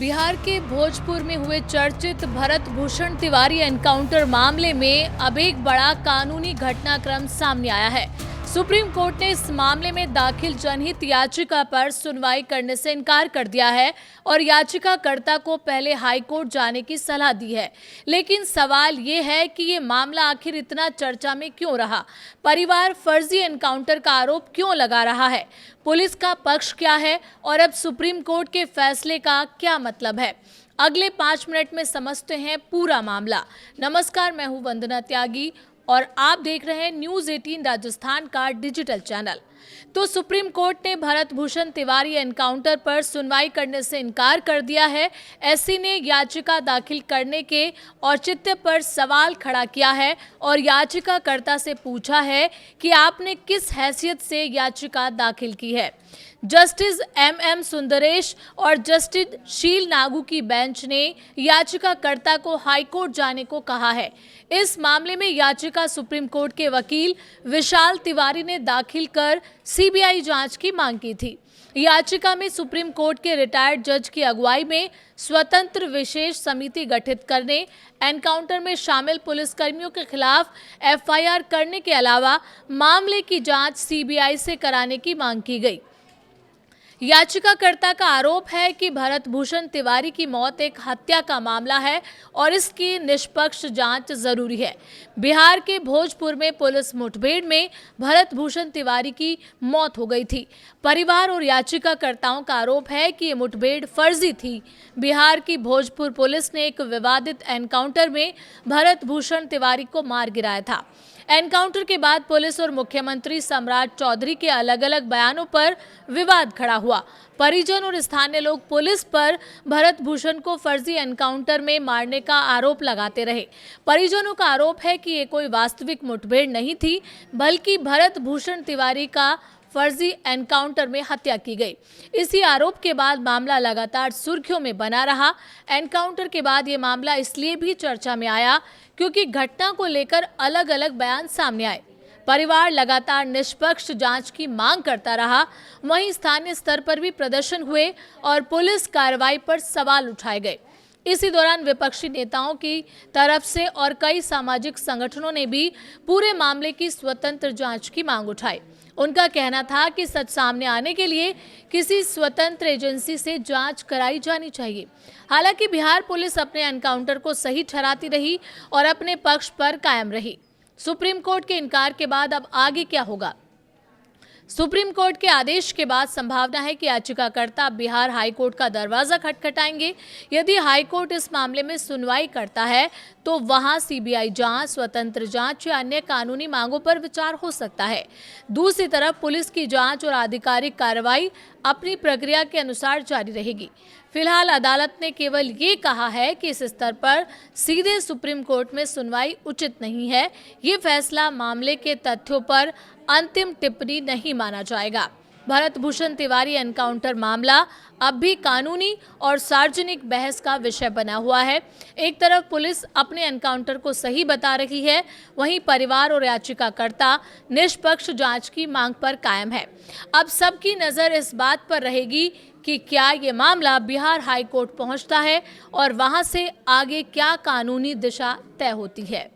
बिहार के भोजपुर में हुए चर्चित भरत भूषण तिवारी एनकाउंटर मामले में अब एक बड़ा कानूनी घटनाक्रम सामने आया है। सुप्रीम कोर्ट ने इस मामले में दाखिल जनहित याचिका पर सुनवाई करने से इनकार कर दिया है और याचिकाकर्ता को पहले हाई कोर्ट जाने की सलाह दी है। लेकिन सवाल ये है कि ये मामला आखिर इतना चर्चा में क्यों रहा? परिवार फर्जी एनकाउंटर का आरोप क्यों लगा रहा है? पुलिस का पक्ष क्या है और अब सुप्रीम कोर्ट के फैसले का क्या मतलब है? अगले 5 मिनट में समझते हैं पूरा मामला। नमस्कार, मैं हूं वंदना त्यागी और आप देख रहे हैं न्यूज 18 राजस्थान का डिजिटल चैनल। तो सुप्रीम कोर्ट ने भरत भूषण तिवारी एनकाउंटर पर सुनवाई करने से इनकार कर दिया है। एससी ने याचिका दाखिल करने के औचित्य पर सवाल खड़ा किया है और याचिकाकर्ता से पूछा है कि आपने किस हैसियत से याचिका दाखिल की है। जस्टिस एम सुंदरेश और जस्टिस शील नागू की बेंच ने याचिकाकर्ता को हाईकोर्ट जाने को कहा है। इस मामले में याचिका सुप्रीम कोर्ट के वकील विशाल तिवारी ने दाखिल कर सीबीआई जांच की मांग की थी। याचिका में सुप्रीम कोर्ट के रिटायर्ड जज की अगुवाई में स्वतंत्र विशेष समिति गठित करने, एनकाउंटर में शामिल पुलिसकर्मियों के खिलाफ एफआईआर करने के अलावा मामले की जांच सीबीआई से कराने की मांग की गई। याचिकाकर्ता का आरोप है कि भरत भूषण तिवारी की मौत एक हत्या का मामला है और इसकी निष्पक्ष जांच जरूरी है। बिहार के भोजपुर में पुलिस मुठभेड़ में भरत भूषण तिवारी की मौत हो गई थी। परिवार और याचिकाकर्ताओं का आरोप है कि ये मुठभेड़ फर्जी थी। बिहार की भोजपुर पुलिस ने एक विवादित एनकाउंटर में भरत भूषण तिवारी को मार गिराया था। एनकाउंटर के बाद पुलिस और मुख्यमंत्री सम्राट चौधरी के अलग अलग बयानों पर विवाद खड़ा हुआ। परिजन और स्थानीय लोग पुलिस पर भरत भूषण को फर्जी एनकाउंटर में मारने का आरोप लगाते रहे। परिजनों का आरोप है कि ये कोई वास्तविक मुठभेड़ नहीं थी, बल्कि भरत भूषण तिवारी का फर्जी एनकाउंटर में हत्या की गई। इसी आरोप के बाद मामला लगातार सुर्खियों में बना रहा। एनकाउंटर के बाद ये मामला इसलिए भी चर्चा में आया क्योंकि घटना को लेकर अलग अलग बयान सामने आए। परिवार लगातार निष्पक्ष जांच की मांग करता रहा। वहीं स्थानीय स्तर पर भी प्रदर्शन हुए और पुलिस कार्रवाई पर सवाल उठाए गए। इसी दौरान विपक्षी नेताओं की तरफ से और कई सामाजिक संगठनों ने भी पूरे मामले की स्वतंत्र जांच की मांग उठाई। उनका कहना था कि सच सामने आने के लिए किसी स्वतंत्र एजेंसी से जांच कराई जानी चाहिए। हालांकि बिहार पुलिस अपने एनकाउंटर को सही ठहराती रही और अपने पक्ष पर कायम रही। सुप्रीम कोर्ट के इनकार के बाद अब आगे क्या होगा? सुप्रीम कोर्ट के आदेश के बाद संभावना है कि याचिकाकर्ता बिहार हाई कोर्ट का दरवाजा खटखटाएंगे। यदि हाई कोर्ट इस मामले में सुनवाई करता है तो वहां सीबीआई जांच, स्वतंत्र जांच या अन्य कानूनी मांगों पर विचार हो सकता है। दूसरी तरफ पुलिस की जांच और आधिकारिक कार्रवाई अपनी प्रक्रिया के अनुसार जारी रहेगी। फिलहाल अदालत ने केवल ये कहा है कि इस स्तर पर सीधे सुप्रीम कोर्ट में सुनवाई उचित नहीं है। ये फैसला मामले के तथ्यों पर अंतिम टिप्पणी नहीं माना जाएगा। भरत भूषण तिवारी एनकाउंटर मामला अब भी कानूनी और सार्वजनिक बहस का विषय बना हुआ है। एक तरफ पुलिस अपने एनकाउंटर को सही बता रही है, वहीं परिवार और याचिकाकर्ता निष्पक्ष जांच की मांग पर कायम है। अब सबकी नज़र इस बात पर रहेगी कि क्या ये मामला बिहार हाई कोर्ट पहुंचता है और वहां से आगे क्या कानूनी दिशा तय होती है।